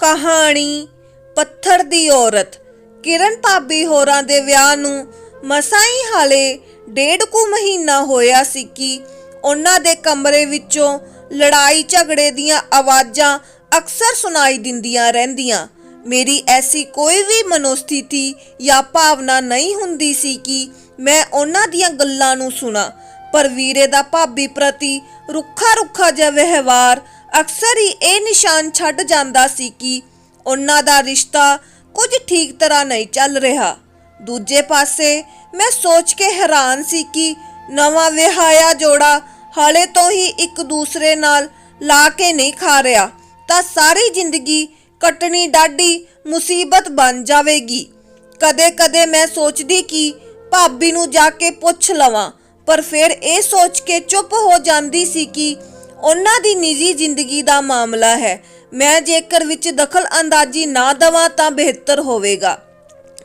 ਕਹਾਣੀ ਪੱਥਰ ਦੀ ਔਰਤ। ਕਿਰਨ ਭਾਬੀ ਹੋਰਾਂ ਦੇ ਵਿਆਹ ਨੂੰ ਮਸਾਂ ਹੀ ਹਾਲੇ 1.5 ਮਹੀਨਾ ਹੋਇਆ ਸੀ ਕਿ ਉਹਨਾਂ ਦੇ ਕਮਰੇ ਵਿੱਚੋਂ ਲੜਾਈ ਝਗੜੇ ਦੀਆਂ ਆਵਾਜ਼ਾਂ ਅਕਸਰ ਸੁਣਾਈ ਦਿੰਦੀਆਂ ਰਹਿੰਦੀਆਂ। ਮੇਰੀ ਐਸੀ ਕੋਈ ਵੀ ਮਨੋਸਥਿਤੀ ਜਾਂ ਭਾਵਨਾ ਨਹੀਂ ਹੁੰਦੀ ਸੀ ਕਿ ਮੈਂ ਉਹਨਾਂ ਦੀਆਂ ਗੱਲਾਂ ਨੂੰ ਸੁਣਾ, ਪਰ ਵੀਰੇ ਦਾ ਭਾਬੀ ਪ੍ਰਤੀ ਰੁੱਖਾ ਜਿਹਾ ਵਿਵਹਾਰ ਅਕਸਰ ਹੀ ਇਹ ਨਿਸ਼ਾਨ ਛੱਡ ਜਾਂਦਾ ਸੀ ਕਿ ਉਹਨਾਂ ਦਾ ਰਿਸ਼ਤਾ ਕੁਝ ਠੀਕ ਤਰ੍ਹਾਂ ਨਹੀਂ ਚੱਲ ਰਿਹਾ। ਦੂਜੇ ਪਾਸੇ ਮੈਂ ਸੋਚ ਕੇ ਹੈਰਾਨ ਸੀ ਕਿ ਨਵਾਂ ਵਿਆਹਿਆ ਜੋੜਾ ਹਾਲੇ ਤੋਂ ਹੀ ਇੱਕ ਦੂਸਰੇ ਨਾਲ ਲਾ ਕੇ ਨਹੀਂ ਖਾ ਰਿਹਾ ਤਾਂ ਸਾਰੀ ਜ਼ਿੰਦਗੀ ਕੱਟਣੀ ਡਾਢੀ ਮੁਸੀਬਤ ਬਣ ਜਾਵੇਗੀ। ਕਦੇ ਮੈਂ ਸੋਚਦੀ ਕਿ ਭਾਬੀ ਨੂੰ ਜਾ ਕੇ ਪੁੱਛ ਲਵਾਂ, ਪਰ ਫਿਰ ਇਹ ਸੋਚ ਕੇ ਚੁੱਪ ਹੋ ਜਾਂਦੀ ਸੀ ਕਿ ਉਹਨਾਂ ਦੀ ਨਿੱਜੀ ਜ਼ਿੰਦਗੀ ਦਾ ਮਾਮਲਾ ਹੈ। ਮੈਂ ਜੇਕਰ ਵਿੱਚ ਦਖਲ ਅੰਦਾਜ਼ੀ ਨਾ ਦਵਾਂ ਤਾਂ ਬਿਹਤਰ ਹੋਵੇਗਾ।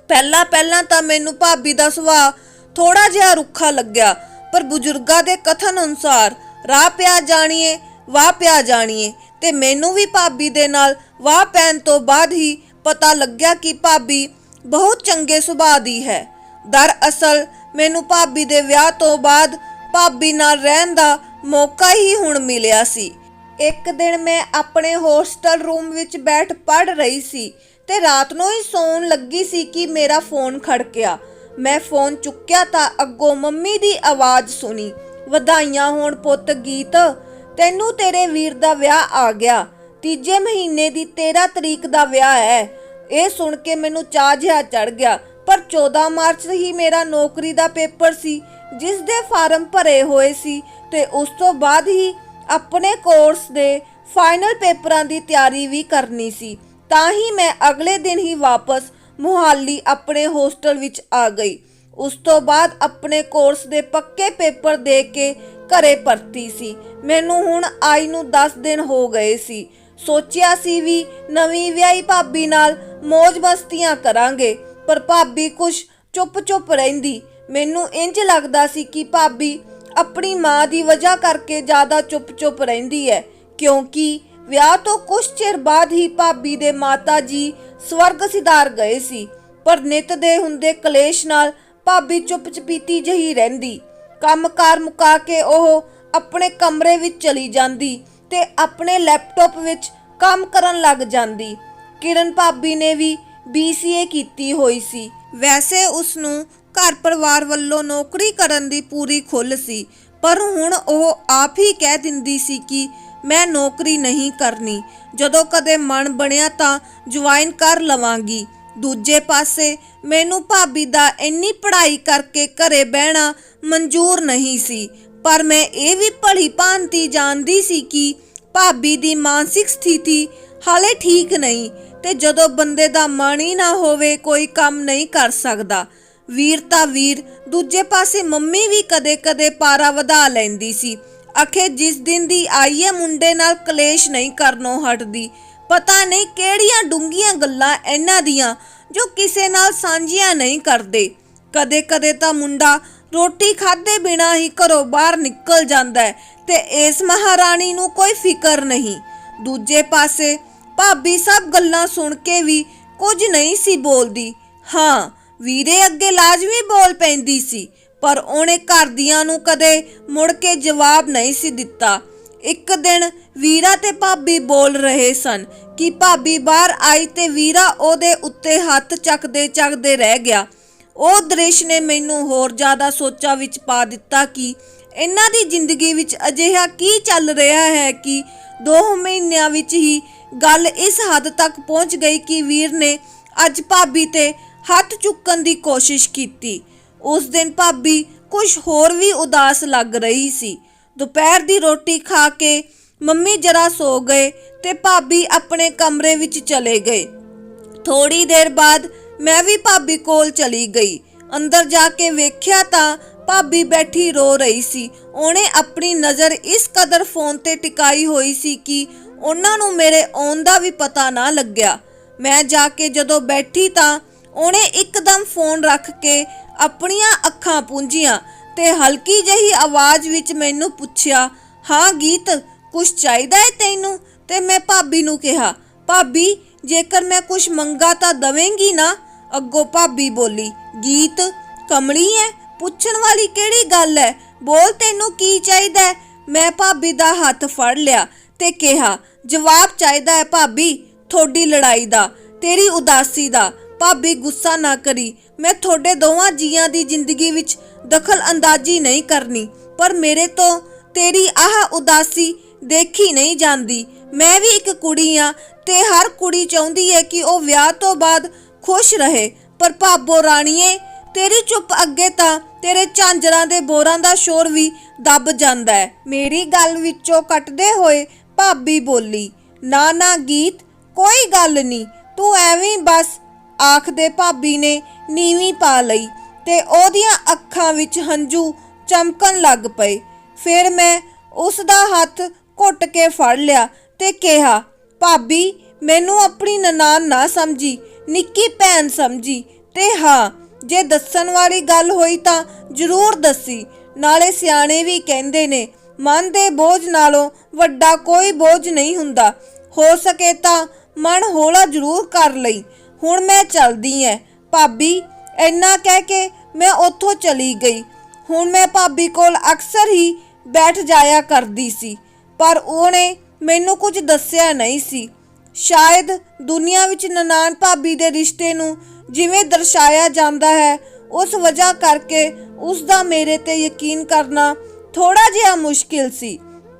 ਪਹਿਲਾਂ ਤਾਂ ਮੈਨੂੰ ਭਾਬੀ ਦਾ ਸੁਭਾਅ ਥੋੜਾ ਜਿਹਾ ਰੁੱਖਾ ਲੱਗਿਆ, ਪਰ ਬਜ਼ੁਰਗਾਂ ਦੇ ਕਥਨ ਅਨੁਸਾਰ ਰਾਹ ਪਿਆ ਜਾਣੀਏ ਵਾਹ ਪਿਆ ਜਾਣੀਏ, ਤੇ ਮੈਨੂੰ ਵੀ ਭਾਬੀ ਦੇ ਨਾਲ ਵਾਹ ਪੈਣ ਤੋਂ ਬਾਅਦ ਹੀ ਪਤਾ ਲੱਗਿਆ ਕਿ ਭਾਬੀ ਬਹੁਤ ਚੰਗੇ ਸੁਭਾਅ ਦੀ ਹੈ। ਦਰਅਸਲ ਮੈਨੂੰ ਭਾਬੀ ਦੇ ਵਿਆਹ ਤੋਂ ਬਾਅਦ ਭਾਬੀ ਨਾਲ ਰਹਿਣ ਦਾ ਮੌਕਾ ਹੀ ਹੁਣ ਮਿਲਿਆ ਸੀ। ਇੱਕ ਦਿਨ ਮੈਂ ਆਪਣੇ ਹੋਸਟਲ ਰੂਮ ਵਿੱਚ ਬੈਠ ਪੜ੍ਹ ਰਹੀ ਸੀ ਤੇ ਰਾਤ ਨੂੰ ਹੀ ਸੌਣ ਲੱਗੀ ਸੀ ਕਿ ਮੇਰਾ ਫੋਨ ਖੜਕਿਆ। ਮੈਂ ਫੋਨ ਚੁੱਕਿਆ ਤਾਂ ਅੱਗੋਂ ਮੰਮੀ ਦੀ ਆਵਾਜ਼ ਸੁਣੀ, ਵਧਾਈਆਂ ਹੋਣ ਪੁੱਤ ਗੀਤ, ਤੈਨੂੰ ਤੇਰੇ ਵੀਰ ਦਾ ਵਿਆਹ ਆ ਗਿਆ। 3 ਮਹੀਨੇ ਦੀ 13 ਤਰੀਕ ਦਾ ਵਿਆਹ ਹੈ। ਇਹ ਸੁਣ ਕੇ ਮੈਨੂੰ ਚਾਅ ਜਿਹਾ ਚੜ ਗਿਆ, ਪਰ 14 ਮਾਰਚ ਹੀ ਮੇਰਾ ਨੌਕਰੀ ਦਾ ਪੇਪਰ ਸੀ ਜਿਸ ਦੇ ਫਾਰਮ ਭਰੇ ਹੋਏ ਸੀ ਤੇ ਉਸ ਤੋਂ ਬਾਅਦ ਹੀ ਆਪਣੇ ਕੋਰਸ ਦੇ ਫਾਈਨਲ ਪੇਪਰਾਂ ਦੀ ਤਿਆਰੀ ਵੀ ਕਰਨੀ ਸੀ। ਤਾਂ ਹੀ ਮੈਂ ਅਗਲੇ ਦਿਨ ਹੀ ਵਾਪਸ ਮੁਹਾਲੀ ਆਪਣੇ ਹੋਸਟਲ ਵਿੱਚ ਆ ਗਈ। ਉਸ ਤੋਂ ਬਾਅਦ ਆਪਣੇ ਕੋਰਸ ਦੇ ਪੱਕੇ ਪੇਪਰ ਦੇ ਕੇ ਘਰੇ ਪਰਤੀ ਸੀ। ਮੈਨੂੰ ਹੁਣ ਆਈ ਨੂੰ 10 ਦਿਨ ਹੋ ਗਏ ਸੀ। ਸੋਚਿਆ ਸੀ ਵੀ ਨਵੀਂ ਵਿਆਹੀ ਭਾਬੀ ਨਾਲ ਮੌਜ ਮਸਤੀਆਂ ਕਰਾਂਗੇ, ਪਰ ਭਾਬੀ ਕੁਛ ਚੁੱਪ ਰਹਿੰਦੀ। ਮੈਨੂੰ ਇੰਜ ਲੱਗਦਾ ਸੀ ਕਿ ਭਾਬੀ ਆਪਣੀ ਮਾਂ ਦੀ ਵਜ੍ਹਾ ਕਰਕੇ ਜ਼ਿਆਦਾ ਚੁੱਪ ਰਹਿੰਦੀ ਹੈ, ਕਿਉਂਕਿ ਵਿਆਹ ਤੋਂ ਕੁਝ ਚਿਰ ਬਾਅਦ ਹੀ ਭਾਬੀ ਦੇ ਮਾਤਾ ਜੀ ਸਵਰਗ ਸਿਧਾਰ ਗਏ ਸੀ। ਪਰ ਨਿੱਤ ਦੇ ਹੁੰਦੇ ਕਲੇਸ਼ ਨਾਲ ਭਾਬੀ ਚੁੱਪ-ਚਪੀਤੀ ਜਿਹੀ ਰਹਿੰਦੀ। ਕੰਮਕਾਰ ਮੁਕਾ ਕੇ ਉਹ ਆਪਣੇ ਕਮਰੇ ਵਿੱਚ ਚਲੀ ਜਾਂਦੀ ਤੇ ਆਪਣੇ ਲੈਪਟਾਪ ਵਿੱਚ ਕੰਮ ਕਰਨ ਲੱਗ ਜਾਂਦੀ। ਕਿਰਨ ਭਾਬੀ ਨੇ ਵੀ BCA ਕੀਤੀ ਹੋਈ ਸੀ। ਵੈਸੇ ਉਸ ਨੂੰ ਘਰ ਪਰਿਵਾਰ ਵੱਲੋਂ ਨੌਕਰੀ ਕਰਨ ਦੀ ਪੂਰੀ ਖੁੱਲ੍ਹ ਸੀ, ਪਰ ਹੁਣ ਉਹ ਆਪ ਹੀ ਕਹਿ ਦਿੰਦੀ ਸੀ ਕਿ ਮੈਂ ਨੌਕਰੀ ਨਹੀਂ ਕਰਨੀ, ਜਦੋਂ ਕਦੇ ਮਨ ਬਣਿਆ ਤਾਂ ਜੁਆਇਨ ਕਰ ਲਵਾਂਗੀ। ਦੂਜੇ ਪਾਸੇ ਮੈਨੂੰ ਭਾਬੀ ਦਾ ਇੰਨੀ ਪੜ੍ਹਾਈ ਕਰਕੇ ਘਰੇ ਬਹਿਣਾ ਮਨਜ਼ੂਰ ਨਹੀਂ ਸੀ, ਪਰ ਮੈਂ ਇਹ ਵੀ ਭਲੀ ਭਾਂਤੀ ਜਾਣਦੀ ਸੀ ਕਿ ਭਾਬੀ ਦੀ ਮਾਨਸਿਕ ਸਥਿਤੀ ਹਾਲੇ ਠੀਕ ਨਹੀਂ ਤੇ ਜਦੋਂ ਬੰਦੇ ਦਾ ਮਨ ਹੀ ਨਾ ਹੋਵੇ ਕੋਈ ਕੰਮ ਨਹੀਂ ਕਰ ਸਕਦਾ। ਵੀਰ ਤਾਂ ਵੀਰ, ਦੂਜੇ ਪਾਸੇ ਮੰਮੀ ਵੀ ਕਦੇ ਪਾਰਾ ਵਧਾ ਲੈਂਦੀ ਸੀ। ਅਖੇ ਜਿਸ ਦਿਨ ਦੀ ਆਈ ਹੈ ਮੁੰਡੇ ਨਾਲ ਕਲੇਸ਼ ਨਹੀਂ ਕਰਨੋਂ ਹਟਦੀ। ਪਤਾ ਨਹੀਂ ਕਿਹੜੀਆਂ ਡੂੰਘੀਆਂ ਗੱਲਾਂ ਇਹਨਾਂ ਦੀਆਂ ਜੋ ਕਿਸੇ ਨਾਲ ਸਾਂਝੀਆਂ ਨਹੀਂ ਕਰਦੇ। ਕਦੇ ਤਾਂ ਮੁੰਡਾ ਰੋਟੀ ਖਾਧੇ ਬਿਨਾਂ ਹੀ ਘਰੋਂ ਬਾਹਰ ਨਿਕਲ ਜਾਂਦਾ ਹੈ ਤੇ ਇਸ ਮਹਾਰਾਣੀ ਨੂੰ ਕੋਈ ਫਿਕਰ ਨਹੀਂ। ਦੂਜੇ ਪਾਸੇ ਭਾਬੀ ਸਭ ਗੱਲਾਂ ਸੁਣ ਕੇ ਵੀ ਕੁਝ ਨਹੀਂ ਸੀ ਬੋਲਦੀ। ਹਾਂ, ਵੀਰੇ ਅੱਗੇ ਲਾਜ਼ਮੀ ਬੋਲ ਪੈਂਦੀ ਸੀ, ਪਰ ਉਹਨੇ ਘਰਦਿਆਂ ਨੂੰ ਕਦੇ ਮੁੜ ਕੇ ਜਵਾਬ ਨਹੀਂ ਸੀ ਦਿੱਤਾ। ਇੱਕ ਦਿਨ ਵੀਰਾ ਤੇ ਭਾਬੀ ਬੋਲ ਰਹੇ ਸਨ ਕਿ ਭਾਬੀ ਬਾਹਰ ਆਈ ਤੇ ਵੀਰਾ ਉਹਦੇ ਉੱਤੇ ਹੱਥ ਚੱਕਦੇ ਰਹਿ ਗਿਆ। ਉਹ ਦ੍ਰਿਸ਼ ਨੇ ਮੈਨੂੰ ਹੋਰ ਜ਼ਿਆਦਾ ਸੋਚਾਂ ਵਿੱਚ ਪਾ ਦਿੱਤਾ ਕਿ ਇਹਨਾਂ ਦੀ ਜ਼ਿੰਦਗੀ ਵਿੱਚ ਅਜਿਹਾ ਕੀ ਚੱਲ ਰਿਹਾ ਹੈ ਕਿ 2 ਮਹੀਨਿਆਂ ਵਿੱਚ ਹੀ ਗੱਲ ਇਸ ਹੱਦ ਤੱਕ ਪਹੁੰਚ ਗਈ ਕਿ ਵੀਰ ਨੇ ਅੱਜ ਭਾਬੀ ਤੇ ਹੱਥ ਚੁੱਕਣ ਦੀ ਕੋਸ਼ਿਸ਼ ਕੀਤੀ। ਉਸ ਦਿਨ ਭਾਬੀ ਕੁਝ ਹੋਰ ਵੀ ਉਦਾਸ ਲੱਗ ਰਹੀ ਸੀ। ਦੁਪਹਿਰ ਦੀ ਰੋਟੀ ਖਾ ਕੇ ਮੰਮੀ ਜਰਾ ਸੋ ਗਏ ਤੇ ਭਾਬੀ ਆਪਣੇ ਕਮਰੇ ਵਿੱਚ ਚਲੇ ਗਏ। ਥੋੜੀ ਦੇਰ ਬਾਅਦ ਮੈਂ ਵੀ ਭਾਬੀ ਕੋਲ ਚਲੀ ਗਈ। ਅੰਦਰ ਜਾ ਕੇ ਵੇਖਿਆ ਤਾਂ ਭਾਬੀ ਬੈਠੀ ਰੋ ਰਹੀ ਸੀ। ਉਹਨੇ ਆਪਣੀ ਨਜ਼ਰ ਇਸ ਕਦਰ ਫੋਨ ਤੇ ਟਿਕਾਈ ਹੋਈ ਸੀ ਕਿ ਉਹਨਾਂ ਨੂੰ ਮੇਰੇ ਆਉਣ ਦਾ ਵੀ ਪਤਾ ਨਾ ਲੱਗਿਆ। ਮੈਂ ਜਾ ਕੇ ਜਦੋਂ ਬੈਠੀ ਤਾਂ ਉਹਨੇ ਇੱਕਦਮ ਫੋਨ ਰੱਖ ਕੇ ਆਪਣੀਆਂ ਅੱਖਾਂ ਪੂੰਝੀਆਂ ਤੇ ਹਲਕੀ ਜਿਹੀ ਆਵਾਜ਼ ਵਿੱਚ ਮੈਨੂੰ ਪੁੱਛਿਆ, ਹਾਂ ਗੀਤ, ਕੁਛ ਚਾਹੀਦਾ ਹੈ ਤੈਨੂੰ? ਤੇ ਮੈਂ ਭਾਬੀ ਨੂੰ ਕਿਹਾ, ਭਾਬੀ जेकर मैं कुछ मंगा तां दवेंगी ना? अग्गों भाबी बोली। गीत कमली है, पुछण वाली किहड़ी गल है? बोल तैनूं की चाहीदा है? मैं भाबी दा हत्थ फड़ लिया ते कहा, जवाब चाहीदा है भाबी, थोड़ी लड़ाई दा, तेरी उदासी दा। भाबी गुस्सा ना करी, मैं थोड़े दोवां जियां दी जिंदगी विच दखल अंदाजी नहीं करनी, पर मेरे तो तेरी आह उदासी देखी नहीं जांदी। मैं भी एक कुड़ी हाँ ते हर कुड़ी चाहुंदी है कि वह विआह तो बाद खुश रहे, पर भाबो राणीए तेरी चुप अगे तां तेरे झांजरां दे बोरां दा शोर भी दब जांदा है। मेरी गल विचों कटदे होए भाबी बोली, ना ना गीत कोई गल नहीं, तू एवें बस आखदे भाबी ने नीवी पा लई ते ओदियां अखां विच हंझू चमकन लग पए। फिर मैं उस दा हत्थ घुट के फड़ लिया ते कहा, भाबी मैनू अपनी ननान ना समझी, निक्की भैन समझी, ते हाँ जे दस्सण वाली गल होई तां जरूर दसी। नाले सियाणे भी कहंदे ने, मन दे बोझ नालों वड्डा कोई बोझ नहीं हुंदा। हो सके तां मन हौला जरूर कर लई। हुण मैं चलदी ऐ भाबी। इन्ना कह के मैं उत्थों चली गई। हुण मैं भाबी कोल अक्सर ही बैठ जाया करदी सी, पर ਉਹਨੇ ਮੈਨੂੰ कुछ दस्सिया नहीं सी। शायद दुनिया विच ननान भाबी दे रिश्ते नूं जिवें दर्शाया जांदा है, उस वजह करके उसदा मेरे ते यकीन करना थोड़ा जिहा मुश्किल सी।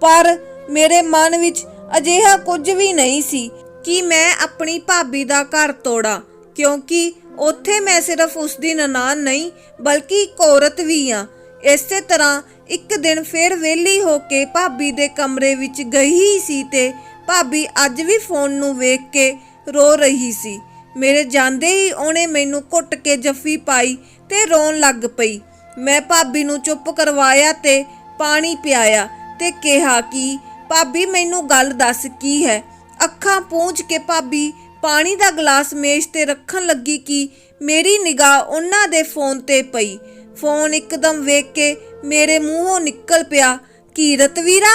पर मेरे मन विच अजिहा कुछ भी नहीं सी कि मैं अपनी भाबी दा घर तोड़ा, क्योंकि उत्थे मैं सिर्फ उसदी ननान नहीं बल्कि एक औरत भी हाँ। इसे तरह एक दिन फिर वेली होके भाबी दे कमरे विच गई ही सी ते भाबी अज भी फोन नूं वेख के रो रही सी। मेरे जांदे ही ਉਹਨੇ मैनू घुट के जफ्फी पाई ते रोन लग पई। मैं भाबी नूं चुप करवाया ते पानी पियाया ते कहा कि भाबी मैनू गल दस की है। अखां पूंझ के भाबी पानी दा गिलास मेज ते रखन लगी कि मेरी निगाह उन्हां दे फोन ते पई। फोन एकदम वेख के मेरे मूहों निकल पिया, कीरत वीरा।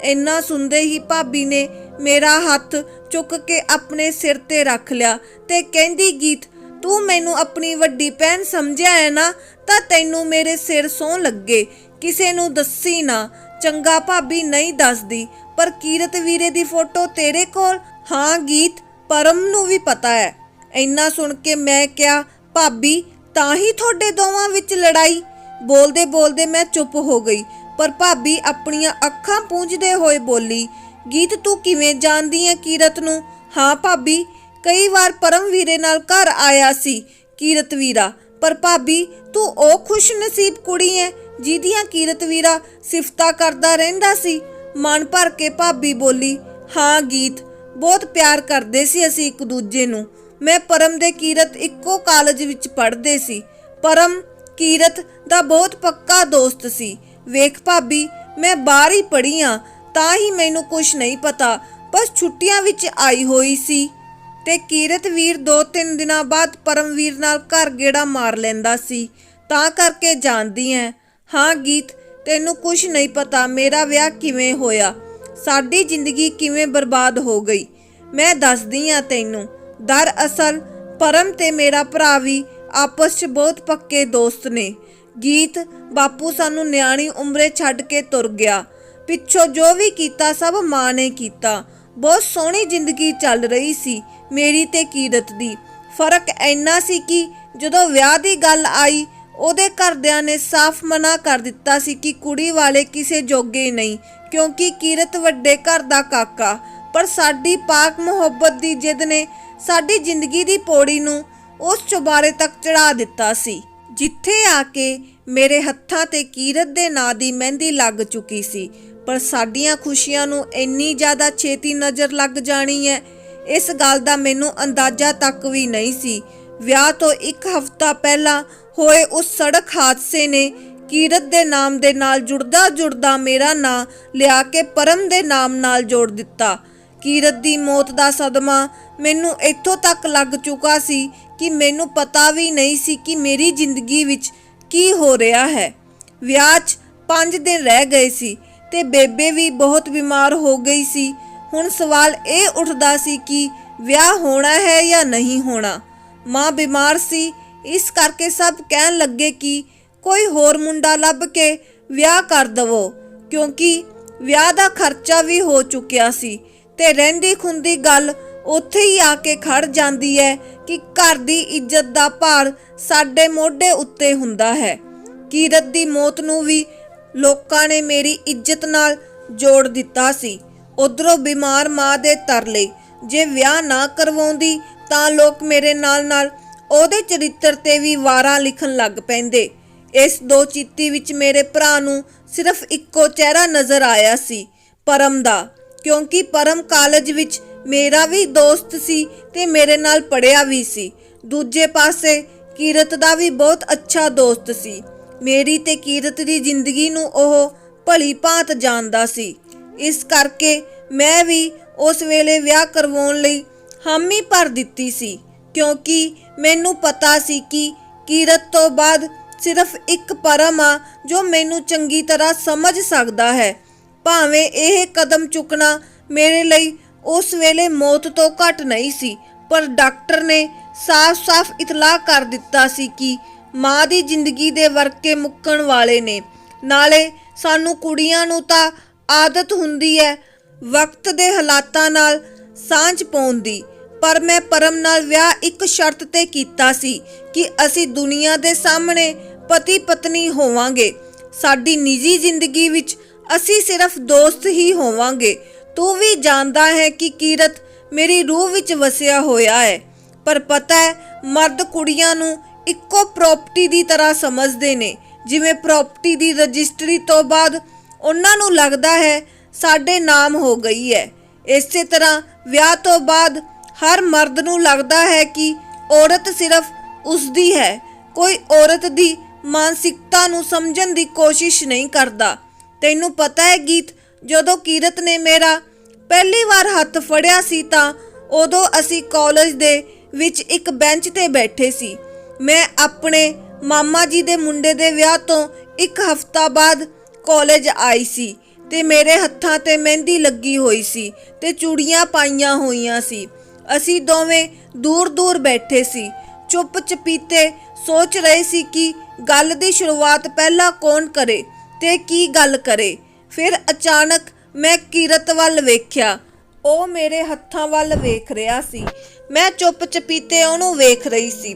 इन्ना सुनते ही भाबी ने मेरा हत्थ चुक के अपने सिर ते रख लिया ते कहंदी, गीत तू मैनू अपनी वड्डी भैन समझिया है ना, तां तैनू मेरे सिर सौं लगे, किसे नू दस्सी ना। चंगा भाबी नहीं दसदी, पर कीरत वीरे दी फोटो तेरे कोल? हाँ गीत, परम नू भी पता है। इन्ना सुन के मैं क्या, भाबी तां ही थोड़े दोवां विच लड़ाई? बोलदे बोलदे मैं चुप हो गई, पर भाबी अपनियां अखां पूंझदे होए बोली, गीत तू किवें जानदी है कीरत नू? हाँ भाबी, कई बार परम वीरे नाल घर आया सी कीरत वीरा। पर भाबी तू ओ खुश नसीब कुड़ी है जिहदियां कीरत वीरा सिफता करदा रहिंदा सी। मन भर के भाबी बोली, हाँ गीत, बहुत प्यार करदे सी असीं एक दूजे नूं। मैं परम दे कीरत इक्को कालज विच पढ़दे सी। परम कीरत दा बहुत पक्का दोस्त सी। वेख भाबी, मैं बाहर ही पढ़ी हाँ, तां ही मैनू कुछ नहीं पता, बस छुट्टियां विच आई होई सी ते कीरत वीर 2-3 दिनां बाद परमवीर नाल घर गेड़ा मार लैंदा सी, तां करके जानदी है। हाँ गीत, तैनू कुछ नहीं पता मेरा विआह किवें होया, साडी जिंदगी किवें बर्बाद हो गई। मैं दसदी हाँ तैनू। दरअसल परम ते मेरा भरा भी आपस च बहुत पक्के दोस्त ने। गीत बापू सानू न्याणी उमरे छड्ड के तुर गया। पिछों जो भी कीता सब मां ने कीता। बहुत सोहनी जिंदगी चल रही सी मेरी ते कीरत दी। फर्क इन्ना सी कि जदों विआह दी गल आई, ਉਹਦੇ ਘਰਦਿਆਂ ने साफ मना कर दिता सी कि कुड़ी वाले किसे जोगे नहीं, क्योंकि कीरत वड्डे घर दा काका। पर साडी पाक मुहब्बत दी जिद ने साडी जिंदगी दी पौड़ी नूं उस चुबारे तक चढ़ा दिता सी, जिथे आके मेरे हत्थां ते कीरत दे नां दी मेहंदी लग चुकी सी। पर साडियां खुशियां नूं इन्नी ज़्यादा छेती नज़र लग जानी है, इस गल दा मैनूं अंदाज़ा तक भी नहीं सी। विआह तो एक हफ्ता पहला होए उस सड़क हादसे ने कीरत दे नाम दे नाल जुड़दा जुड़दा मेरा नां लिया के परम दे नाम नाल जोड़ दिता। कीरत दी मौत दा सदमा मैनू इत्थों तक लग चुका सी कि मैनू पता भी नहीं सी कि मेरी जिंदगी विच की हो रहा है। विआह 5 दिन रह गए सी ते बेबे भी बहुत बीमार हो गई सी। हुण सवाल ये उठदा सी कि ਵਿਆਹ ਹੋਣਾ ਹੈ ਜਾਂ ਨਹੀਂ ਹੋਣਾ। ਮਾਂ ਬਿਮਾਰ ਸੀ, ਇਸ ਕਰਕੇ ਸਭ ਕਹਿਣ ਲੱਗੇ ਕਿ ਕੋਈ ਹੋਰ ਮੁੰਡਾ ਲੱਭ ਕੇ ਵਿਆਹ ਕਰ ਦਵੋ, ਕਿਉਂਕਿ ਵਿਆਹ ਦਾ ਖਰਚਾ ਵੀ ਹੋ ਚੁੱਕਿਆ ਸੀ। ਤੇ ਰਹਿੰਦੀ ਖੁੰਦੀ ਗੱਲ ਉੱਥੇ ਹੀ ਆ ਕੇ ਖੜ ਜਾਂਦੀ ਹੈ ਕਿ ਘਰ ਦੀ ਇੱਜ਼ਤ ਦਾ ਭਾਰ ਸਾਡੇ ਮੋਢੇ ਉੱਤੇ ਹੁੰਦਾ ਹੈ। ਕੀਰਤ ਦੀ ਮੌਤ ਨੂੰ ਵੀ ਲੋਕਾਂ ਨੇ ਮੇਰੀ ਇੱਜ਼ਤ ਨਾਲ ਜੋੜ ਦਿੱਤਾ ਸੀ। ਉਧਰੋਂ ਬਿਮਾਰ ਮਾਂ ਦੇ ਤਰਲੇ, ਜੇ ਵਿਆਹ ਨਾ ਕਰਵਾਉਂਦੀ ਤਾਂ ਲੋਕ ਮੇਰੇ ਨਾਲ ਉਹਦੇ ਚਰਿੱਤਰ ਤੇ ਵੀ ਵਾਰਾਂ ਲਿਖਣ ਲੱਗ ਪੈਂਦੇ। ਇਸ ਦੋ ਚਿੱਤੀ ਵਿੱਚ ਮੇਰੇ ਭਰਾ ਨੂੰ ਸਿਰਫ ਇੱਕੋ ਚਿਹਰਾ ਨਜ਼ਰ ਆਇਆ ਸੀ, ਪਰਮ ਦਾ, ਕਿਉਂਕਿ ਪਰਮ ਕਾਲਜ ਵਿੱਚ ਮੇਰਾ ਵੀ ਦੋਸਤ ਸੀ ਤੇ ਮੇਰੇ ਨਾਲ ਪੜ੍ਹਿਆ ਵੀ ਸੀ। ਦੂਜੇ ਪਾਸੇ ਕੀਰਤ ਦਾ ਵੀ ਬਹੁਤ ਅੱਛਾ ਦੋਸਤ ਸੀ। ਮੇਰੀ ਤੇ ਕੀਰਤ ਦੀ ਜ਼ਿੰਦਗੀ ਨੂੰ ਉਹ ਭਲੀ ਭਾਂਤ ਜਾਣਦਾ ਸੀ। ਇਸ ਕਰਕੇ ਮੈਂ ਵੀ ਉਸ ਵੇਲੇ ਵਿਆਹ ਕਰਵਾਉਣ ਲਈ ਹਾਮੀ ਭਰ ਦਿੱਤੀ ਸੀ, ਕਿਉਂਕਿ ਮੈਨੂੰ ਪਤਾ ਸੀ ਕਿ ਕੀਰਤ ਤੋਂ ਬਾਅਦ ਸਿਰਫ ਇੱਕ ਪਰਮ ਆ ਜੋ ਮੈਨੂੰ ਚੰਗੀ ਤਰ੍ਹਾਂ ਸਮਝ ਸਕਦਾ ਹੈ। ਭਾਵੇਂ ਇਹ ਕਦਮ ਚੁੱਕਣਾ ਮੇਰੇ ਲਈ ਉਸ ਵੇਲੇ ਮੌਤ ਤੋਂ ਘੱਟ ਨਹੀਂ ਸੀ, ਪਰ ਡਾਕਟਰ ਨੇ ਸਾਫ਼-ਸਾਫ਼ ਇਤਲਾਹ ਕਰ ਦਿੱਤਾ ਸੀ ਕਿ ਮਾਂ ਦੀ ਜ਼ਿੰਦਗੀ ਦੇ ਵਰਕੇ ਮੁੱਕਣ ਵਾਲੇ ਨੇ। ਨਾਲੇ ਸਾਨੂੰ ਕੁੜੀਆਂ ਨੂੰ ਤਾਂ ਆਦਤ ਹੁੰਦੀ ਹੈ ਵਕਤ ਦੇ ਹਾਲਾਤਾਂ ਨਾਲ ਸਾਂਝ ਪਾਉਣ ਦੀ, ਪਰ ਮੈਂ ਪਰਮ ਨਾਲ ਵਿਆਹ ਇੱਕ ਸ਼ਰਤ ਤੇ ਕੀਤਾ ਸੀ ਕਿ ਅਸੀਂ ਦੁਨੀਆ ਦੇ ਸਾਹਮਣੇ ਪਤੀ ਪਤਨੀ ਹੋਵਾਂਗੇ। ਸਾਡੀ ਨਿੱਜੀ ਜ਼ਿੰਦਗੀ ਵਿੱਚ ਅਸੀਂ ਸਿਰਫ ਦੋਸਤ ਹੀ ਹੋਵਾਂਗੇ। ਤੂੰ ਵੀ ਜਾਣਦਾ ਹੈ ਕਿ ਕੀਰਤ ਮੇਰੀ ਰੂਹ ਵਿੱਚ ਵਸਿਆ ਹੋਇਆ ਹੈ, ਪਰ ਪਤਾ ਹੈ ਮਰਦ ਕੁੜੀਆਂ ਨੂੰ ਇੱਕੋ ਪ੍ਰਾਪਰਟੀ ਦੀ ਤਰ੍ਹਾਂ ਸਮਝਦੇ ਨੇ। ਜਿਵੇਂ ਪ੍ਰਾਪਰਟੀ ਦੀ ਰਜਿਸਟਰੀ ਤੋਂ ਬਾਅਦ ਉਹਨਾਂ ਨੂੰ ਲੱਗਦਾ ਹੈ ਸਾਡੇ ਨਾਮ ਹੋ ਗਈ ਹੈ, ਇਸੇ ਤਰ੍ਹਾਂ ਵਿਆਹ ਤੋਂ ਬਾਅਦ ਹਰ ਮਰਦ ਨੂੰ ਲੱਗਦਾ ਹੈ ਕਿ ਔਰਤ ਸਿਰਫ ਉਸਦੀ ਹੈ। ਕੋਈ ਔਰਤ ਦੀ ਮਾਨਸਿਕਤਾ ਨੂੰ ਸਮਝਣ ਦੀ ਕੋਸ਼ਿਸ਼ ਨਹੀਂ ਕਰਦਾ। ਤੈਨੂੰ ਪਤਾ ਹੈ ਗੀਤ, ਜਦੋਂ ਕੀਰਤ ਨੇ ਮੇਰਾ ਪਹਿਲੀ ਵਾਰ ਹੱਥ ਫੜਿਆ ਸੀ ਤਾਂ ਉਦੋਂ ਅਸੀਂ ਕਾਲਜ ਦੇ ਵਿੱਚ ਇੱਕ ਬੈਂਚ ਤੇ ਬੈਠੇ ਸੀ। ਮੈਂ ਆਪਣੇ ਮਾਮਾ ਜੀ ਦੇ ਮੁੰਡੇ ਦੇ ਵਿਆਹ ਤੋਂ ਇੱਕ ਹਫ਼ਤਾ ਬਾਅਦ ਕਾਲਜ ਆਈ ਸੀ ਤੇ ਮੇਰੇ ਹੱਥਾਂ ਤੇ ਮਹਿੰਦੀ ਲੱਗੀ ਹੋਈ ਸੀ ਤੇ ਚੂੜੀਆਂ ਪਾਈਆਂ ਹੋਈਆਂ ਸੀ। ਅਸੀਂ ਦੋਵੇਂ ਦੂਰ ਬੈਠੇ ਸੀ, ਚੁੱਪ ਚਪੀਤੇ ਸੋਚ ਰਹੇ ਸੀ ਕਿ ਗੱਲ ਦੀ ਸ਼ੁਰੂਆਤ ਪਹਿਲਾਂ ਕੌਣ ਕਰੇ ਤੇ ਕੀ ਗੱਲ ਕਰੇ। ਫਿਰ ਅਚਾਨਕ ਮੈਂ ਕੀਰਤ ਵੱਲ ਵੇਖਿਆ। ਉਹ ਮੇਰੇ ਹੱਥਾਂ ਵੱਲ ਵੇਖ ਰਿਹਾ ਸੀ। ਮੈਂ ਚੁੱਪ ਚਪੀਤੇ ਉਹਨੂੰ ਵੇਖ ਰਹੀ ਸੀ।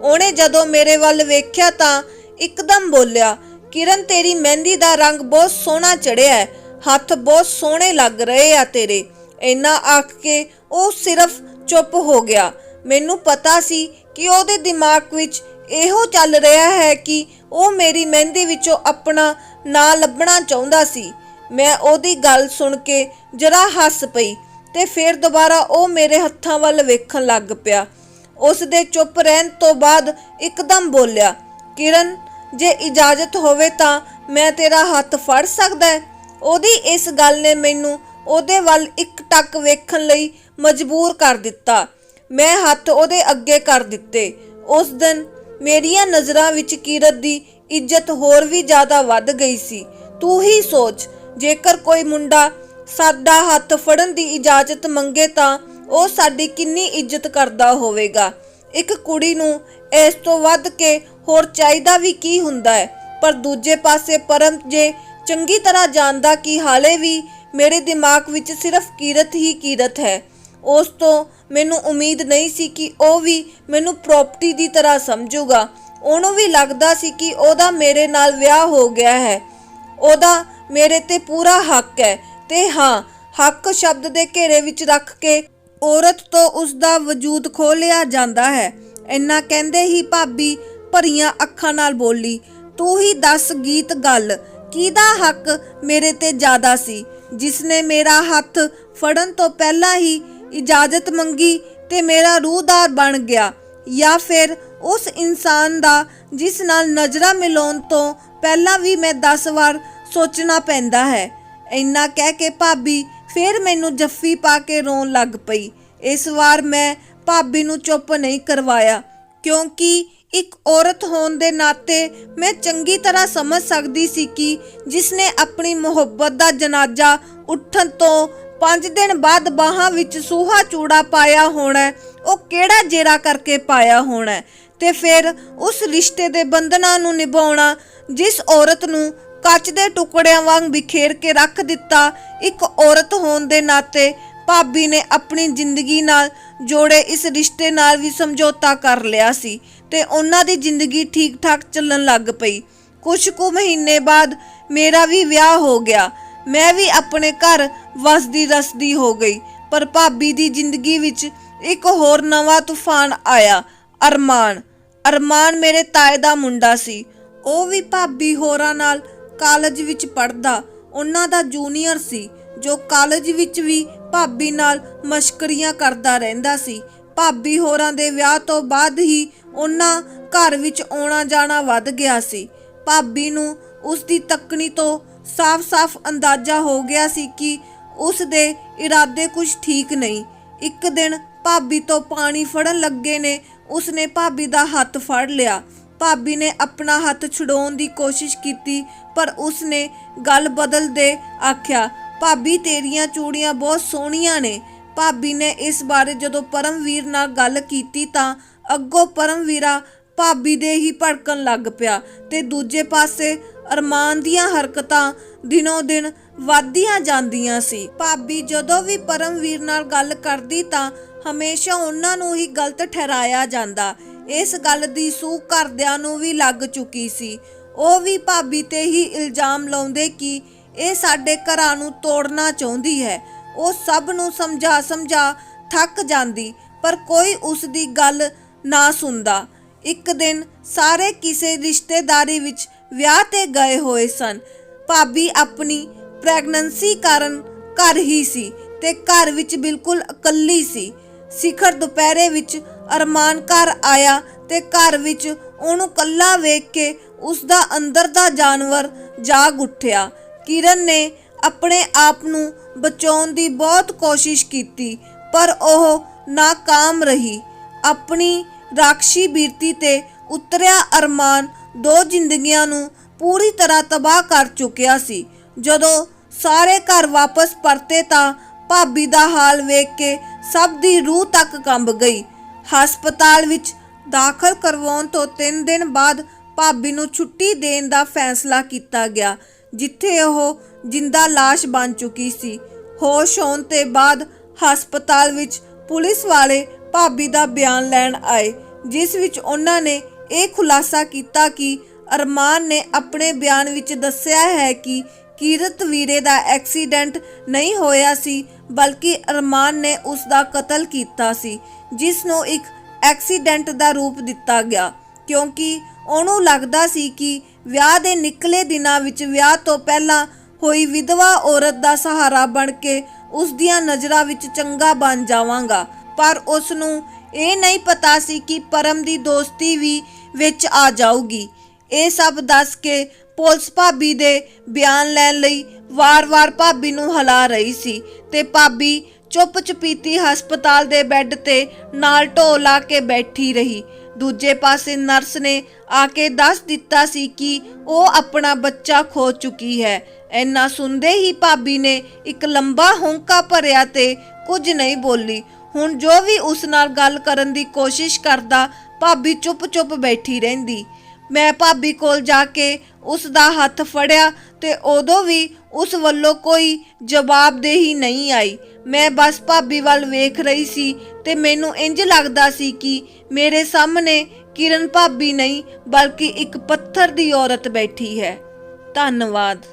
ਉਹਨੇ ਜਦੋਂ ਮੇਰੇ ਵੱਲ ਵੇਖਿਆ ਤਾਂ ਇੱਕਦਮ ਬੋਲਿਆ, ਕਿਰਨ ਤੇਰੀ ਮਹਿੰਦੀ ਦਾ ਰੰਗ ਬਹੁਤ ਸੋਹਣਾ ਚੜਿਆ ਹੈ, ਹੱਥ ਬਹੁਤ ਸੋਹਣੇ ਲੱਗ ਰਹੇ ਆ ਤੇਰੇ। ਇੰਨਾ ਆਖ ਕੇ ਉਹ ਸਿਰਫ ਚੁੱਪ ਹੋ ਗਿਆ। ਮੈਨੂੰ ਪਤਾ ਸੀ ਕਿ ਉਹਦੇ ਦਿਮਾਗ ਵਿੱਚ ਇਹੋ ਚੱਲ ਰਿਹਾ ਹੈ ਕਿ ਉਹ ਮੇਰੀ ਮਹਿੰਦੀ ਵਿੱਚੋਂ ਆਪਣਾ ਨਾਂ ਲੱਭਣਾ ਚਾਹੁੰਦਾ ਸੀ। ਮੈਂ ਉਹਦੀ ਗੱਲ ਸੁਣ ਕੇ ਜਰਾ ਹੱਸ ਪਈ ਤੇ ਫਿਰ ਦੁਬਾਰਾ ਉਹ ਮੇਰੇ ਹੱਥਾਂ ਵੱਲ ਵੇਖਣ ਲੱਗ ਪਿਆ। ਉਸ ਦੇ ਚੁੱਪ ਰਹਿਣ ਤੋਂ ਬਾਅਦ ਇੱਕਦਮ ਬੋਲਿਆ, ਕਿਰਨ ਜੇ ਇਜਾਜ਼ਤ ਹੋਵੇ ਤਾਂ ਮੈਂ ਤੇਰਾ ਹੱਥ ਫੜ ਸਕਦਾ ਹੈ। ਉਹਦੀ ਇਸ ਗੱਲ ਨੇ ਮੈਨੂੰ ਉਹਦੇ ਵੱਲ ਇੱਕ ਟੱਕ ਵੇਖਣ ਲਈ ਮਜਬੂਰ ਕਰ ਦਿੱਤਾ। ਮੈਂ ਹੱਥ ਉਹਦੇ ਅੱਗੇ ਕਰ ਦਿੱਤੇ। ਉਸ ਦਿਨ ਮੇਰੀਆਂ ਨਜ਼ਰਾਂ ਵਿੱਚ ਕੀਰਤ ਦੀ ਇੱਜ਼ਤ ਹੋਰ ਵੀ ਜ਼ਿਆਦਾ ਵੱਧ ਗਈ ਸੀ। ਤੂੰ ਹੀ ਸੋਚ, ਜੇਕਰ ਕੋਈ ਮੁੰਡਾ ਸਾਡਾ ਹੱਥ ਫੜਨ ਦੀ ਇਜਾਜ਼ਤ ਮੰਗੇ ਤਾਂ ਉਹ ਸਾਡੀ ਕਿੰਨੀ ਇੱਜ਼ਤ ਕਰਦਾ ਹੋਵੇਗਾ। ਇੱਕ ਕੁੜੀ ਨੂੰ ਇਸ ਤੋਂ ਵੱਧ ਕੇ ਹੋਰ ਚਾਹੀਦਾ ਵੀ ਕੀ ਹੁੰਦਾ ਹੈ। ਪਰ ਦੂਜੇ ਪਾਸੇ ਪਰਮ ਜੇ ਚੰਗੀ ਤਰ੍ਹਾਂ ਜਾਣਦਾ ਕਿ ਹਾਲੇ ਵੀ ਮੇਰੇ ਦਿਮਾਗ ਵਿੱਚ ਸਿਰਫ ਕੀਰਤ ਹੀ ਕੀਰਤ ਹੈ। ਉਸ ਤੋਂ ਮੈਨੂੰ ਉਮੀਦ ਨਹੀਂ ਸੀ ਕਿ ਉਹ ਵੀ ਮੈਨੂੰ ਪ੍ਰਾਪਰਟੀ ਦੀ ਤਰ੍ਹਾਂ ਸਮਝੂਗਾ। ਉਹਨੂੰ ਵੀ ਲੱਗਦਾ ਸੀ ਕਿ ਉਹਦਾ ਮੇਰੇ ਨਾਲ ਵਿਆਹ ਹੋ ਗਿਆ ਹੈ, ਉਹਦਾ ਮੇਰੇ ਤੇ ਪੂਰਾ ਹੱਕ ਹੈ। ਤੇ ਹਾਂ, ਹੱਕ ਸ਼ਬਦ ਦੇ ਘੇਰੇ ਵਿੱਚ ਰੱਖ ਕੇ ਔਰਤ ਤੋਂ ਉਸ ਦਾ ਵਜੂਦ ਖੋਹ ਲਿਆ ਜਾਂਦਾ ਹੈ। ਇੰਨਾ ਕਹਿੰਦੇ ਹੀ ਭਾਬੀ ਭਰੀਆਂ ਅੱਖਾਂ ਨਾਲ ਬੋਲੀ, ਤੂੰ ਹੀ ਦੱਸ ਗੀਤ, ਗੱਲ ਕਿਹਦਾ ਹੱਕ ਮੇਰੇ ਤੇ ਜ਼ਿਆਦਾ ਸੀ? ਜਿਸਨੇ ਮੇਰਾ ਹੱਥ ਫੜਨ ਤੋਂ ਪਹਿਲਾਂ ਹੀ ਇਜਾਜ਼ਤ ਮੰਗੀ ਤੇ ਮੇਰਾ ਰੂਹਦਾਰ ਬਣ ਗਿਆ, ਜਾਂ ਫਿਰ ਉਸ ਇਨਸਾਨ ਦਾ ਜਿਸ ਨਾਲ ਨਜ਼ਰਾਂ ਮਿਲਾਉਣ ਤੋਂ ਪਹਿਲਾਂ ਵੀ ਮੈਂ 10 ਵਾਰ ਸੋਚਣਾ ਪੈਂਦਾ ਹੈ। ਇੰਨਾ ਕਹਿ ਕੇ ਭਾਬੀ ਫਿਰ ਮੈਨੂੰ ਜੱਫੀ ਪਾ ਕੇ ਰੋਣ ਲੱਗ ਪਈ। ਇਸ ਵਾਰ ਮੈਂ ਭਾਬੀ ਨੂੰ ਚੁੱਪ ਨਹੀਂ ਕਰਵਾਇਆ, ਕਿਉਂਕਿ ਇੱਕ ਔਰਤ ਹੋਣ ਦੇ ਨਾਤੇ ਮੈਂ ਚੰਗੀ ਤਰ੍ਹਾਂ ਸਮਝ ਸਕਦੀ ਸੀ ਕਿ ਜਿਸਨੇ ਆਪਣੀ ਮੁਹੱਬਤ ਦਾ ਜਨਾਜ਼ਾ ਉੱਠਣ ਤੋਂ 5 ਦਿਨ ਬਾਅਦ ਬਾਹਾਂ ਵਿੱਚ ਸੂਹਾ ਚੂੜਾ ਪਾਇਆ ਹੋਣਾ, ਉਹ ਕਿਹੜਾ ਜੇਰਾ ਕਰਕੇ ਪਾਇਆ ਹੋਣਾ। ਤੇ ਫਿਰ ਉਸ ਰਿਸ਼ਤੇ ਦੇ ਬੰਧਨਾਂ ਨੂੰ ਨਿਭਾਉਣਾ ਜਿਸ ਔਰਤ ਨੂੰ ਕੱਚ ਦੇ ਟੁਕੜਿਆਂ ਵਾਂਗ ਬਿਖੇਰ ਕੇ ਰੱਖ ਦਿੱਤਾ। ਇੱਕ ਔਰਤ ਹੋਣ ਦੇ ਨਾਤੇ ਭਾਬੀ ਨੇ ਆਪਣੀ ਜ਼ਿੰਦਗੀ ਨਾਲ ਜੋੜੇ ਇਸ ਰਿਸ਼ਤੇ ਨਾਲ ਵੀ ਸਮਝੌਤਾ ਕਰ ਲਿਆ ਸੀ ਤੇ ਉਹਨਾਂ ਦੀ ਜ਼ਿੰਦਗੀ ਠੀਕ ਠਾਕ ਚੱਲਣ ਲੱਗ ਪਈ। ਕੁਝ ਕੁ ਮਹੀਨੇ ਬਾਅਦ ਮੇਰਾ ਵੀ ਵਿਆਹ ਹੋ ਗਿਆ। ਮੈਂ ਵੀ ਆਪਣੇ ਘਰ ਵਸਦੀ ਰਸਦੀ ਹੋ ਗਈ। ਪਰ ਭਾਬੀ ਦੀ ਜ਼ਿੰਦਗੀ ਵਿੱਚ ਇੱਕ ਹੋਰ ਨਵਾਂ ਤੂਫਾਨ ਆਇਆ। ਅਰਮਾਨ ਮੇਰੇ ਤਾਏ ਦਾ ਮੁੰਡਾ ਸੀ। ਉਹ ਵੀ ਭਾਬੀ ਹੋਰਾਂ ਨਾਲ ਕਾਲਜ ਵਿੱਚ ਪੜ੍ਹਦਾ। ਉਹਨਾਂ ਦਾ ਜੂਨੀਅਰ ਸੀ ਜੋ ਕਾਲਜ ਵਿੱਚ ਵੀ ਭਾਬੀ ਨਾਲ ਮਸ਼ਕਰੀਆਂ ਕਰਦਾ ਰਹਿੰਦਾ ਸੀ। ਭਾਬੀ ਹੋਰਾਂ ਦੇ ਵਿਆਹ ਤੋਂ ਬਾਅਦ ਹੀ ਉਹਨਾਂ ਘਰ ਵਿੱਚ ਆਉਣਾ ਜਾਣਾ ਵੱਧ ਗਿਆ ਸੀ। ਭਾਬੀ ਨੂੰ ਉਸ ਦੀ ਤੱਕਣੀ ਤੋਂ ਸਾਫ਼-ਸਾਫ਼ ਅੰਦਾਜ਼ਾ ਹੋ ਗਿਆ ਸੀ ਕਿ ਉਸ ਦੇ ਇਰਾਦੇ ਕੁਝ ਠੀਕ ਨਹੀਂ। ਇੱਕ ਦਿਨ ਭਾਬੀ ਤੋਂ ਪਾਣੀ ਫੜਨ ਲੱਗੇ ਨੇ ਉਸਨੇ ਭਾਬੀ ਦਾ ਹੱਥ ਫੜ ਲਿਆ। ਭਾਬੀ ਨੇ ਆਪਣਾ ਹੱਥ ਛੁਡਾਉਣ ਦੀ ਕੋਸ਼ਿਸ਼ ਕੀਤੀ ਪਰ ਉਸਨੇ ਗੱਲ ਬਦਲ ਦੇ ਆਖਿਆ, ਭਾਬੀ ਤੇਰੀਆਂ ਚੂੜੀਆਂ ਬਹੁਤ ਸੋਹਣੀਆਂ ਨੇ। ਭਾਬੀ ਨੇ ਇਸ ਬਾਰੇ ਜਦੋਂ ਪਰਮਵੀਰ ਨਾਲ ਗੱਲ ਕੀਤੀ ਤਾਂ ਅੱਗੋਂ ਪਰਮਵੀਰਾ ਭਾਬੀ ਦੇ ਹੀ ਭੜਕਣ ਲੱਗ ਪਿਆ ਤੇ ਦੂਜੇ ਪਾਸੇ ਅਰਮਾਨ ਦੀਆਂ ਹਰਕਤਾਂ ਦਿਨੋਂ ਦਿਨ ਵੱਧਦੀਆਂ ਜਾਂਦੀਆਂ ਸੀ। ਭਾਬੀ ਜਦੋਂ ਵੀ ਪਰਮਵੀਰ ਨਾਲ ਗੱਲ ਕਰਦੀ ਤਾਂ ਹਮੇਸ਼ਾ ਉਹਨਾਂ ਨੂੰ ਹੀ ਗਲਤ ਠਹਿਰਾਇਆ ਜਾਂਦਾ। ਇਸ ਗੱਲ ਦੀ ਸੂਹ ਘਰਦਿਆਂ ਨੂੰ ਵੀ ਲੱਗ ਚੁੱਕੀ ਸੀ। ਉਹ ਵੀ ਭਾਬੀ ਤੇ ਹੀ ਇਲਜ਼ਾਮ ਲਾਉਂਦੇ ਕਿ ਇਹ ਸਾਡੇ ਘਰਾਂ ਨੂੰ ਤੋੜਨਾ ਚਾਹੁੰਦੀ ਹੈ। ਉਹ ਸਭ ਨੂੰ ਸਮਝਾ ਥੱਕ ਜਾਂਦੀ ਪਰ ਕੋਈ ਉਸ ਦੀ ਗੱਲ ਨਾ ਸੁਣਦਾ। ਇੱਕ ਦਿਨ ਸਾਰੇ ਕਿਸੇ ਰਿਸ਼ਤੇਦਾਰੀ ਵਿੱਚ ਵਿਆਹ ਤੇ ਗਏ ਹੋਏ ਸਨ। ਭਾਬੀ ਆਪਣੀ ਪ੍ਰੈਗਨੈਂਸੀ ਕਾਰਨ ਘਰ ਹੀ ਸੀ ਤੇ ਘਰ ਵਿੱਚ ਬਿਲਕੁਲ ਇਕੱਲੀ ਸੀ। ਸਿਖਰ ਦੁਪਹਿਰੇ ਵਿੱਚ ਅਰਮਾਨ ਘਰ ਆਇਆ ਤੇ ਘਰ ਵਿੱਚ ਉਹਨੂੰ ਇਕੱਲਾ ਵੇਖ ਕੇ ਉਸ ਦਾ ਅੰਦਰ ਦਾ ਜਾਨਵਰ ਜਾਗ ਉੱਠਿਆ। ਕਿਰਨ ਨੇ ਆਪਣੇ ਆਪ ਨੂੰ ਬਚਾਉਣ ਦੀ ਬਹੁਤ ਕੋਸ਼ਿਸ਼ ਕੀਤੀ ਪਰ ਉਹ ਨਾਕਾਮ ਰਹੀ। ਆਪਣੀ ਰਾਖਸ਼ੀ ਬਿਰਤੀ ਤੇ ਉਤਰਿਆ ਅਰਮਾਨ 2 ਜ਼ਿੰਦਗੀਆਂ ਨੂੰ ਪੂਰੀ ਤਰ੍ਹਾਂ ਤਬਾਹ ਕਰ ਚੁੱਕਿਆ ਸੀ। ਜਦੋਂ ਸਾਰੇ ਘਰ ਵਾਪਸ ਪਰਤੇ ਤਾਂ ਭਾਬੀ ਦਾ ਹਾਲ ਵੇਖ ਕੇ ਸਭ ਦੀ ਰੂਹ ਤੱਕ ਕੰਬ ਗਈ। ਹਸਪਤਾਲ ਵਿੱਚ ਦਾਖਲ ਕਰਵਾਉਣ ਤੋਂ 3 ਦਿਨ ਬਾਅਦ ਭਾਬੀ ਨੂੰ ਛੁੱਟੀ ਦੇਣ ਦਾ ਫੈਸਲਾ ਕੀਤਾ ਗਿਆ ਜਿੱਥੇ ਉਹ ਜਿੰਦਾ ਲਾਸ਼ ਬਣ ਚੁੱਕੀ ਸੀ। ਹੋਸ਼ ਆਉਣ ਤੇ ਬਾਅਦ ਹਸਪਤਾਲ ਵਿੱਚ ਪੁਲਿਸ ਵਾਲੇ ਭਾਬੀ ਦਾ ਬਿਆਨ ਲੈਣ ਆਏ ਜਿਸ ਵਿੱਚ ਉਹਨਾਂ ਨੇ ਇਹ ਖੁਲਾਸਾ ਕੀਤਾ ਕਿ ਅਰਮਾਨ ਨੇ ਆਪਣੇ ਬਿਆਨ ਵਿੱਚ ਦੱਸਿਆ ਹੈ ਕਿ ਕੀਰਤ ਵੀਰੇ ਦਾ ਐਕਸੀਡੈਂਟ ਨਹੀਂ ਹੋਇਆ ਸੀ ਬਲਕਿ ਅਰਮਾਨ ਨੇ ਉਸ ਦਾ ਕਤਲ ਕੀਤਾ ਸੀ ਜਿਸ ਨੂੰ ਇੱਕ ਐਕਸੀਡੈਂਟ ਦਾ ਰੂਪ ਦਿੱਤਾ ਗਿਆ ਕਿਉਂਕਿ ਉਹਨੂੰ ਲੱਗਦਾ ਸੀ ਕਿ ਵਿਆਹ ਦੇ ਨਿਕਲੇ ਦਿਨਾਂ ਵਿੱਚ ਵਿਆਹ ਤੋਂ ਪਹਿਲਾਂ ਹੋਈ ਵਿਧਵਾ ਔਰਤ ਦਾ ਸਹਾਰਾ ਬਣ ਕੇ ਉਸ ਦੀਆਂ ਨਜ਼ਰਾਂ ਵਿੱਚ ਚੰਗਾ ਬਣ ਜਾਵਾਂਗਾ। ਪਰ ਉਸ ਨੂੰ ਇਹ ਨਹੀਂ ਪਤਾ ਸੀ ਕਿ ਪਰਮ ਦੀ ਦੋਸਤੀ ਵੀ ਵਿੱਚ ਆ ਜਾਊਗੀ। ਇਹ ਸਭ ਦੱਸ ਕੇ ਪੁਲਿਸ ਭਾਬੀ ਦੇ ਬਿਆਨ ਲੈਣ ਲਈ ਵਾਰ-ਵਾਰ ਭਾਬੀ ਨੂੰ ਹਿਲਾ ਰਹੀ ਸੀ ਤੇ ਭਾਬੀ ਚੁੱਪ ਚੁਪੀਤੀ ਹਸਪਤਾਲ ਦੇ ਬੈੱਡ ਤੇ ਨਾਲ ਢੋ ਲਾ ਕੇ ਬੈਠੀ ਰਹੀ। ਦੂਜੇ ਪਾਸੇ ਨਰਸ ਨੇ ਆ ਕੇ ਦੱਸ ਦਿੱਤਾ ਸੀ ਕਿ ਉਹ ਆਪਣਾ ਬੱਚਾ ਖੋ ਚੁੱਕੀ ਹੈ। ਇੰਨਾ ਸੁਣਦੇ ਹੀ ਭਾਬੀ ਨੇ ਇੱਕ ਲੰਬਾ ਹੌਂਕਾ ਭਰਿਆ ਤੇ ਕੁਝ ਨਹੀਂ ਬੋਲੀ। ਹੁਣ ਜੋ ਵੀ ਉਸ ਨਾਲ ਗੱਲ ਕਰਨ ਦੀ ਕੋਸ਼ਿਸ਼ ਕਰਦਾ ਭਾਬੀ ਚੁੱਪ ਬੈਠੀ ਰਹਿੰਦੀ। ਮੈਂ ਭਾਬੀ ਕੋਲ ਜਾ ਕੇ ਉਸ ਦਾ ਹੱਥ ਫੜਿਆ ਤੇ ਉਦੋਂ ਵੀ ਉਸ ਵੱਲੋਂ ਕੋਈ ਜਵਾਬਦੇਹੀ ਨਹੀਂ ਆਈ। ਮੈਂ ਬਸ ਭਾਬੀ ਵੱਲ ਵੇਖ ਰਹੀ ਸੀ ਤੇ ਮੈਨੂੰ ਇੰਜ ਲੱਗਦਾ ਸੀ ਕਿ ਮੇਰੇ ਸਾਹਮਣੇ ਕਿਰਨ ਭਾਬੀ ਨਹੀਂ ਬਲਕਿ ਇੱਕ ਪੱਥਰ ਦੀ ਔਰਤ ਬੈਠੀ ਹੈ। ਧੰਨਵਾਦ।